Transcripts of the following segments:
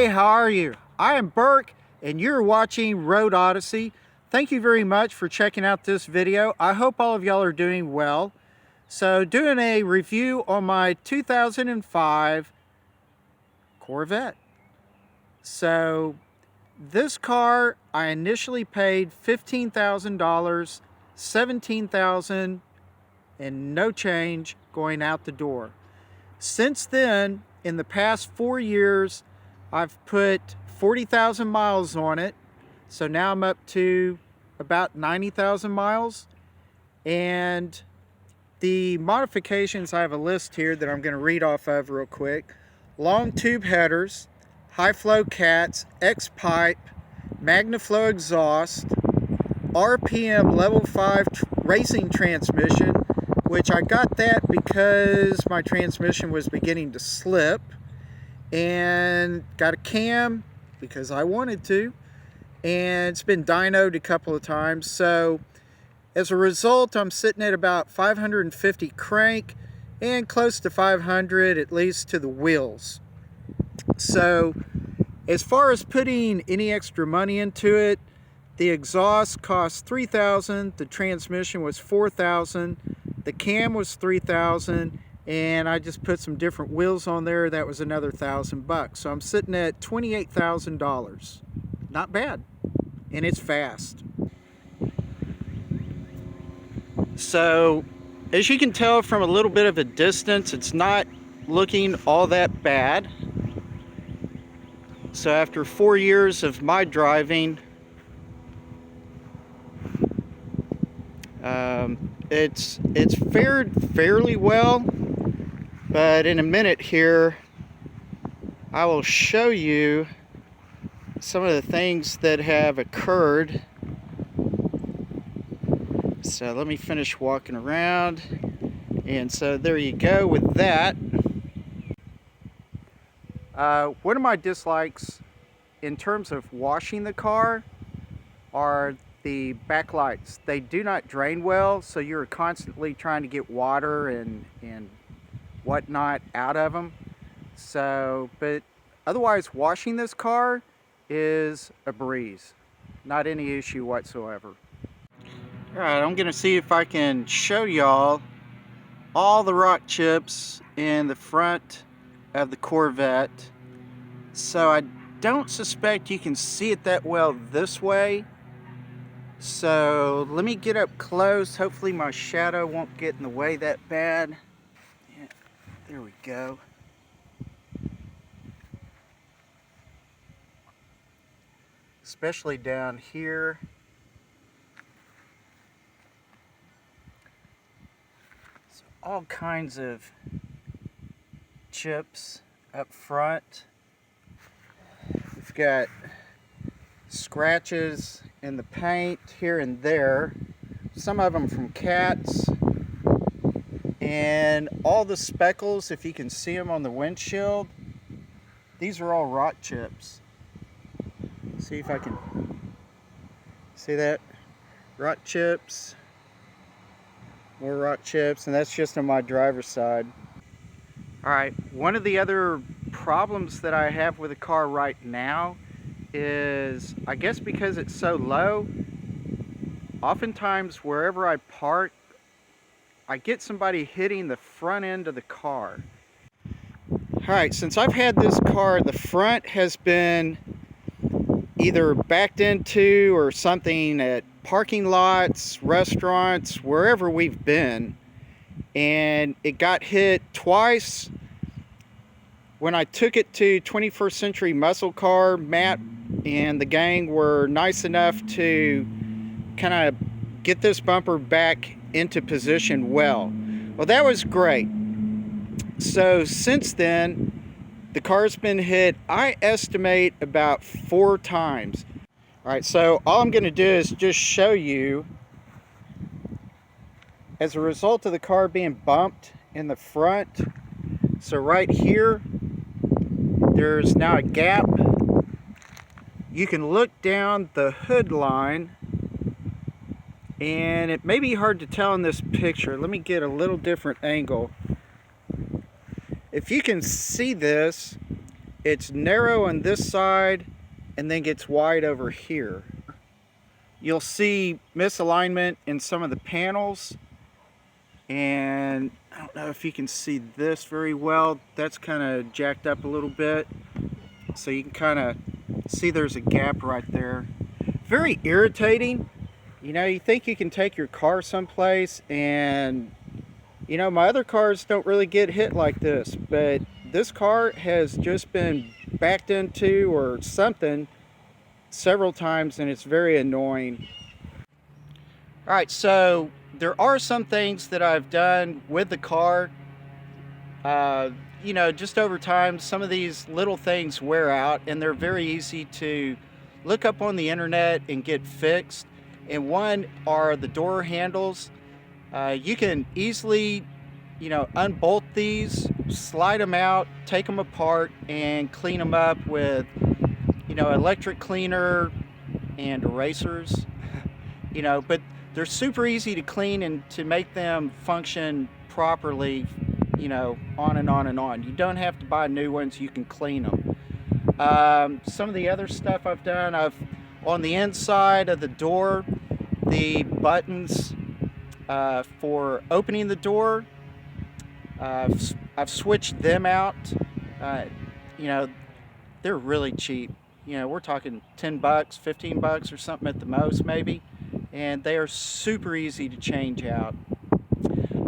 Hey, how are you? I am Burke and you're watching Road Odyssey. Thank you very much for checking out this video. I hope all of y'all are doing well. So doing a review on my 2005 Corvette. So this car I initially paid $15,000, $17,000 and no change going out the door. Since then, in the past 4 years, I've put 40,000 miles on it. So now I'm up to about 90,000 miles. And the modifications, I have a list here that I'm going to read off of real quick. Long tube headers, high flow cats, X-pipe, MagnaFlow exhaust, RPM level 5 racing transmission, which I got that because my transmission was beginning to slip, and got a cam because I wanted to, and it's been dynoed a couple of times. So as a result, I'm sitting at about 550 crank and close to 500 at least to the wheels. So as far as putting any extra money into it, the exhaust cost $3,000, the transmission was $4,000, the cam was $3,000, and I just put some different wheels on there. That was another $1,000. So I'm sitting at $28,000. Not bad, and it's fast. So as you can tell from a little bit of a distance, it's not looking all that bad. So after 4 years of my driving, it's fared fairly well. But in a minute here, I will show you some of the things that have occurred. So let me finish walking around. And so there you go with that. One of my dislikes in terms of washing the car are the backlights. They do not drain well, so you're constantly trying to get water and whatnot out of them. So, but otherwise, washing this car is a breeze. Not any issue whatsoever. Alright, I'm gonna see if I can show y'all all the rock chips in the front of the Corvette. So I don't suspect you can see it that well this way. So let me get up close. Hopefully my shadow won't get in the way that bad. Yeah, there we go. Especially down here. So all kinds of chips up front. We've got scratches in the paint here and there, some of them from cats, and all the speckles, if you can see them on the windshield, these are all rock chips. See if I can see that. Rock chips, more rock chips, and that's just on my driver's side. Alright, one of the other problems that I have with the car right now is, I guess because it's so low, oftentimes wherever I park, I get somebody hitting the front end of the car. Alright, since I've had this car, the front has been either backed into or something at parking lots, restaurants, wherever we've been, and it got hit twice. When I took it to 21st Century Muscle Car, Matt and the gang were nice enough to kind of get this bumper back into position well. Well, that was great. So since then, the car's been hit, I estimate, about 4 times. All right, so all I'm going to do is just show you, as a result of the car being bumped in the front, so right here, there's now a gap. You can look down the hood line, and it may be hard to tell in this picture. Let me get a little different angle. If you can see this, it's narrow on this side and then gets wide over here. You'll see misalignment in some of the panels, and I don't know if you can see this very well. That's kind of jacked up a little bit, so you can kind of see there's a gap right there. Very irritating. You know, you think you can take your car someplace, and you know, my other cars don't really get hit like this, but this car has just been backed into or something several times, and it's very annoying. All right, so there are some things that I've done with the car. You know, just over time, some of these little things wear out, and they're very easy to look up on the internet and get fixed. And one are the door handles. You can easily, you know, unbolt these, slide them out, take them apart, and clean them up with, you know, electric cleaner and erasers. You know, but they're super easy to clean and to make them function properly, you know, on and on and on. You don't have to buy new ones, you can clean them. Some of the other stuff I've done, on the inside of the door, the buttons for opening the door, I've switched them out. You know, they're really cheap. You know, we're talking 10 bucks, 15 bucks or something at the most maybe. And they are super easy to change out.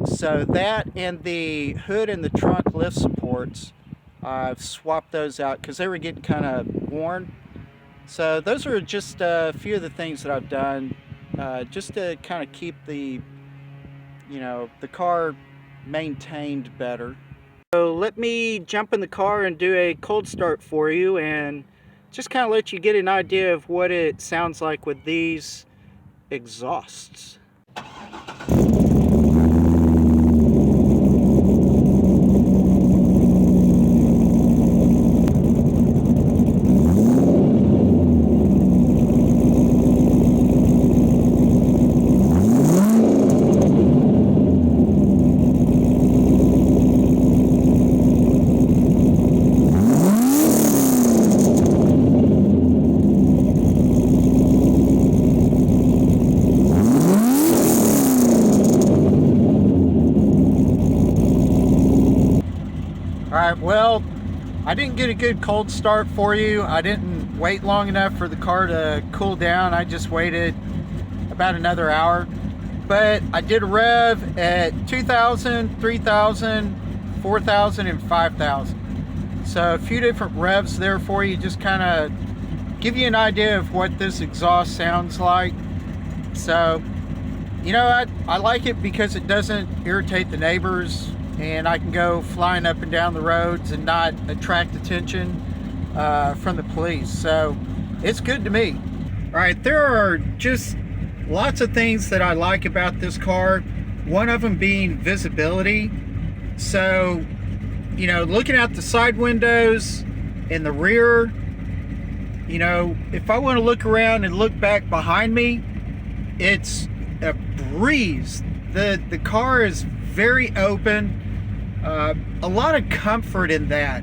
So that and the hood and the trunk lift supports, I've swapped those out because they were getting kind of worn. So those are just a few of the things that I've done just to kind of keep the, you know, the car maintained better. So let me jump in the car and do a cold start for you and just kind of let you get an idea of what it sounds like with these exhausts. Alright, well, I didn't get a good cold start for you. I didn't wait long enough for the car to cool down. I just waited about another hour. But I did rev at 2,000, 3,000, 4,000, and 5,000. So a few different revs there for you, just kind of give you an idea of what this exhaust sounds like. So, you know, I like it because it doesn't irritate the neighbors, and I can go flying up and down the roads and not attract attention from the police. So it's good to me. All right, there are just lots of things that I like about this car. One of them being visibility. So, you know, looking out the side windows in the rear, you know, if I want to look around and look back behind me, it's a breeze. The car is very open. A lot of comfort in that.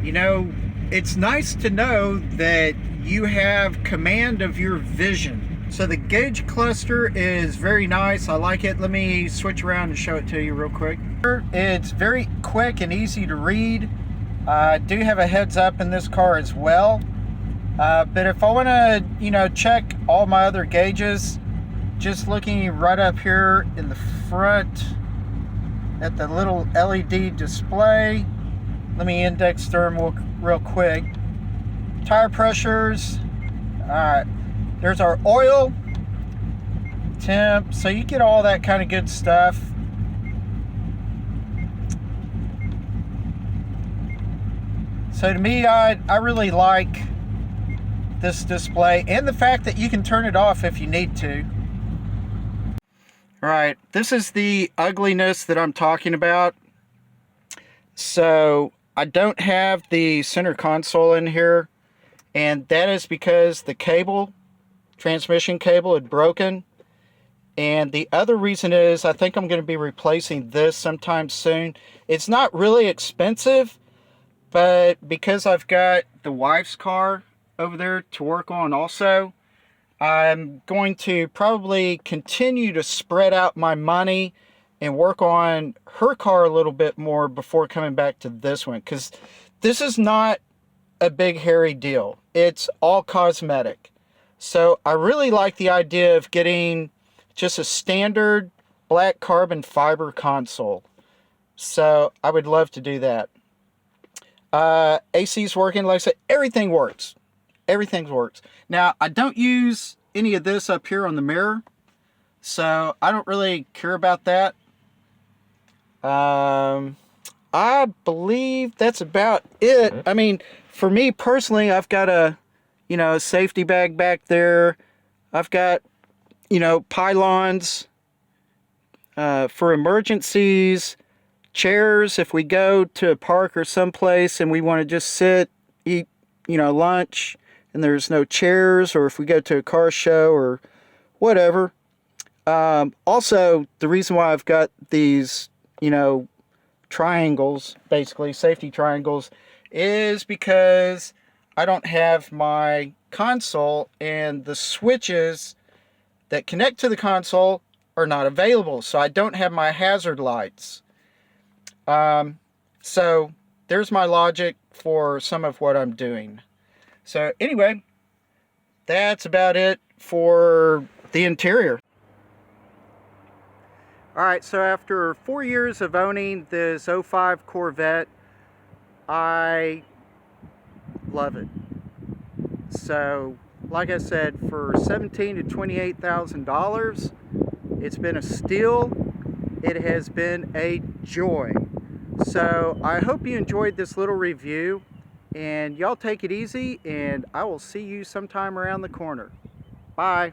You know, it's nice to know that you have command of your vision. So the gauge cluster is very nice. I like it. Let me switch around and show it to you real quick. It's very quick and easy to read. I do have a heads up in this car as well. But if I want to, you know, check all my other gauges, just looking right up here in the front at the little LED display. Let me index them real quick. Tire pressures. Alright, there's our oil, temp, so you get all that kind of good stuff. So to me, I really like this display, and the fact that you can turn it off if you need to. Alright, this is the ugliness that I'm talking about. So I don't have the center console in here, and that is because the cable, transmission cable, had broken. And the other reason is I think I'm going to be replacing this sometime soon. It's not really expensive, But because I've got the wife's car over there to work on also, I'm going to probably continue to spread out my money and work on her car a little bit more before coming back to this one, because this is not a big hairy deal. It's all cosmetic. So I really like the idea of getting just a standard black carbon fiber console. So I would love to do that. AC's working. Like I said, everything works. Everything works. Now, I don't use any of this up here on the mirror, so I don't really care about that. I believe that's about it. I mean, for me personally, I've got a, safety bag back there. I've got, pylons for emergencies, chairs if we go to a park or someplace and we want to just sit, eat, lunch, and there's no chairs, or if we go to a car show or whatever. Also, the reason why I've got these, triangles, basically safety triangles, is because I don't have my console and the switches that connect to the console are not available, so I don't have my hazard lights. So there's my logic for some of what I'm doing. So anyway, that's about it for the interior. Alright, so after 4 years of owning this '05 Corvette, I love it. So, like I said, for $17,000 to $28,000, it's been a steal. It has been a joy. So, I hope you enjoyed this little review, and y'all take it easy, and I will see you sometime around the corner. Bye.